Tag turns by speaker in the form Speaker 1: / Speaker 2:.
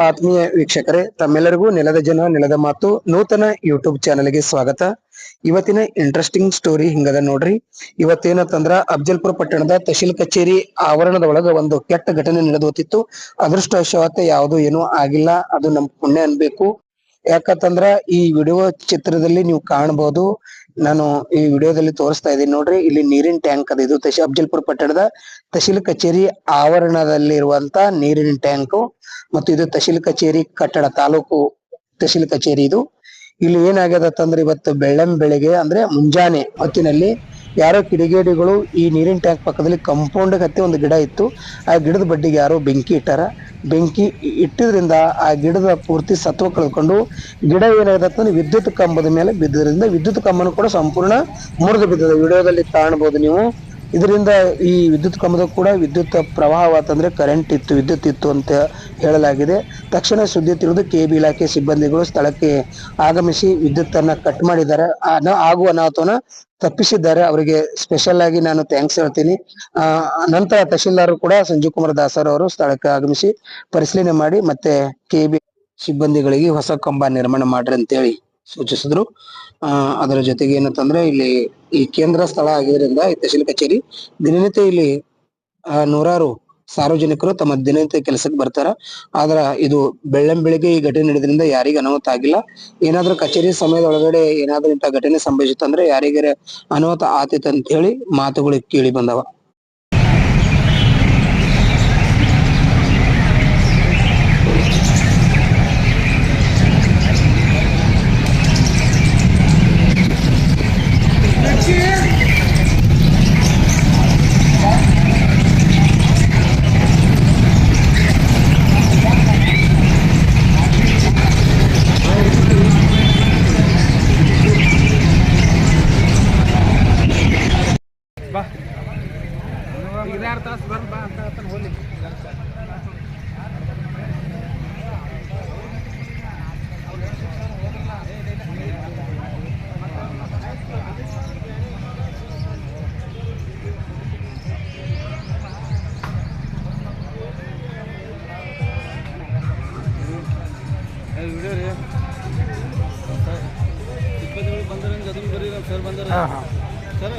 Speaker 1: ಆತ್ಮೀಯ ವೀಕ್ಷಕರೇ, ತಮ್ಮೆಲ್ಲರಿಗೂ ನೆಲದ ಜನ ನೆಲದ ಮಾತು ನೂತನ ಯೂಟ್ಯೂಬ್ ಚಾನೆಲ್ಗೆ ಸ್ವಾಗತ. ಇವತ್ತಿನ ಇಂಟ್ರೆಸ್ಟಿಂಗ್ ಸ್ಟೋರಿ ಹಿಂಗದ ನೋಡ್ರಿ. ಇವತ್ತೇನಂತಂದ್ರ ಅಫಜಲ್ಪುರ ಪಟ್ಟಣದ ತಹಶೀಲ್ ಕಚೇರಿ ಆವರಣದ ಒಳಗ ಒಂದು ಕೆಟ್ಟ ಘಟನೆ ನಡೆದೋತಿತ್ತು. ಅದೃಷ್ಟವಶಾತ್ ಯಾವುದು ಏನೂ ಆಗಿಲ್ಲ, ಅದು ನಮ್ ಪುಣ್ಯ ಅನ್ಬೇಕು. ಯಾಕಂತಂದ್ರ ಈ ವಿಡಿಯೋ ಚಿತ್ರದಲ್ಲಿ ನೀವು ಕಾಣಬಹುದು. ನಾನು ಈ ವಿಡಿಯೋದಲ್ಲಿ ತೋರಿಸ್ತಾ ಇದ್ದೀನಿ ನೋಡ್ರಿ. ಇಲ್ಲಿ ನೀರಿನ ಟ್ಯಾಂಕ್ ಅದ. ಇದು ಅಫಜಲ್ಪುರ ಪಟ್ಟಣದ ತಹಶೀಲ್ ಕಚೇರಿ ಆವರಣದಲ್ಲಿರುವಂತ ನೀರಿನ ಟ್ಯಾಂಕ್ ಮತ್ತು ಇದು ತಹಶೀಲ್ ಕಚೇರಿ ಕಟ್ಟಡ, ತಾಲೂಕು ತಹಶೀಲ್ ಕಚೇರಿ ಇದು. ಇಲ್ಲಿ ಏನಾಗ್ಯದತ್ತಂದ್ರೆ ಇವತ್ತು ಬೆಳಗ್ಗೆ ಅಂದ್ರೆ ಮುಂಜಾನೆ ಹೊತ್ತಿನಲ್ಲಿ ಯಾರೋ ಕಿಡಿಗೇಡಿಗಳು ಈ ನೀರಿನ ಟ್ಯಾಂಕ್ ಪಕ್ಕದಲ್ಲಿ ಕಾಂಪೌಂಡ್ ಹತ್ತಿ ಒಂದು ಗಿಡ ಇತ್ತು. ಆ ಗಿಡದ ಬಡ್ಡಿಗೆ ಯಾರೋ ಬೆಂಕಿ ಇಟ್ಟಾರ. ಬೆಂಕಿ ಇಟ್ಟಿದ್ರಿಂದ ಆ ಗಿಡದ ಪೂರ್ತಿ ಸತ್ವ ಕಳ್ಕೊಂಡು ಗಿಡ ಏನಾಗತ್ತಂದ್ರೆ ವಿದ್ಯುತ್ ಕಂಬದ ಮೇಲೆ ಬಿದ್ದರಿಂದ ವಿದ್ಯುತ್ ಕಂಬನು ಕೂಡ ಸಂಪೂರ್ಣ ಮುರಿದು ಬಿದ್ದದ. ವಿಡಿಯೋದಲ್ಲಿ ಕಾಣಬಹುದು ನೀವು. ಇದರಿಂದ ಈ ವಿದ್ಯುತ್ ಕಂಬದ ಕೂಡ ವಿದ್ಯುತ್ ಪ್ರವಾಹವಾತಂದ್ರೆ ಕರೆಂಟ್ ಇತ್ತು, ವಿದ್ಯುತ್ ಇತ್ತು ಅಂತ ಹೇಳಲಾಗಿದೆ. ತಕ್ಷಣ ಸುದ್ದಿ ತಿಳಿದು ಕೆಬಿ ಇಲಾಖೆ ಸಿಬ್ಬಂದಿಗಳು ಸ್ಥಳಕ್ಕೆ ಆಗಮಿಸಿ ವಿದ್ಯುತ್ ಅನ್ನ ಕಟ್ ಮಾಡಿದ್ದಾರೆ. ಆಗುವ ಅನಾಹುತವನ್ನ ತಪ್ಪಿಸಿದ್ದಾರೆ. ಅವರಿಗೆ ಸ್ಪೆಷಲ್ ಆಗಿ ನಾನು ಥ್ಯಾಂಕ್ಸ್ ಹೇಳ್ತೀನಿ. ನಂತರ ತಹಶೀಲ್ದಾರ್ ಕೂಡ ಸಂಜೀವ್ ಕುಮಾರ್ ದಾಸರ್ ಅವರು ಸ್ಥಳಕ್ಕೆ ಆಗಮಿಸಿ ಪರಿಶೀಲನೆ ಮಾಡಿ ಮತ್ತೆ ಕೆಬಿ ಸಿಬ್ಬಂದಿಗಳಿಗೆ ಹೊಸ ಕಂಬ ನಿರ್ಮಾಣ ಮಾಡ್ರಿ ಅಂತೇಳಿ ಸೂಚಿಸಿದ್ರು. ಅದರ ಜೊತೆಗೆ ಏನಂತಂದ್ರೆ ಇಲ್ಲಿ ಈ ಕೇಂದ್ರ ಸ್ಥಳ ಆಗಿದ್ರಿಂದ ಈ ತಹಶೀಲ್ ಕಚೇರಿ ದಿನನಿತ್ಯ ಇಲ್ಲಿ ನೂರಾರು ಸಾರ್ವಜನಿಕರು ತಮ್ಮ ದಿನನಿತ್ಯ ಕೆಲಸಕ್ಕೆ ಬರ್ತಾರ. ಆದ್ರ ಇದು ಬೆಳಗ್ಗೆ ಈ ಘಟನೆ ನಡೆದ್ರಿಂದ ಯಾರಿಗ ಅನಾಹುತ ಆಗಿಲ್ಲ. ಏನಾದ್ರೂ ಕಚೇರಿ ಸಮಯದ ಒಳಗಡೆ ಏನಾದ್ರೂ ಇಂಥ ಘಟನೆ ಸಂಭವಿಸಿತ್ತಂದ್ರೆ ಯಾರಿಗಾರ ಅನಾಹುತ ಆತಿತ್ತು ಅಂತ ಹೇಳಿ ಮಾತುಗಳು ಕೇಳಿ ಬಂದವ.
Speaker 2: ಸಿಬ್ಬಂದಿಗಳು ಬಂದ್ರೆ ಅದನ್ನು ಬರೀ ಸರ್ ಬಂದರೆ ಸರ್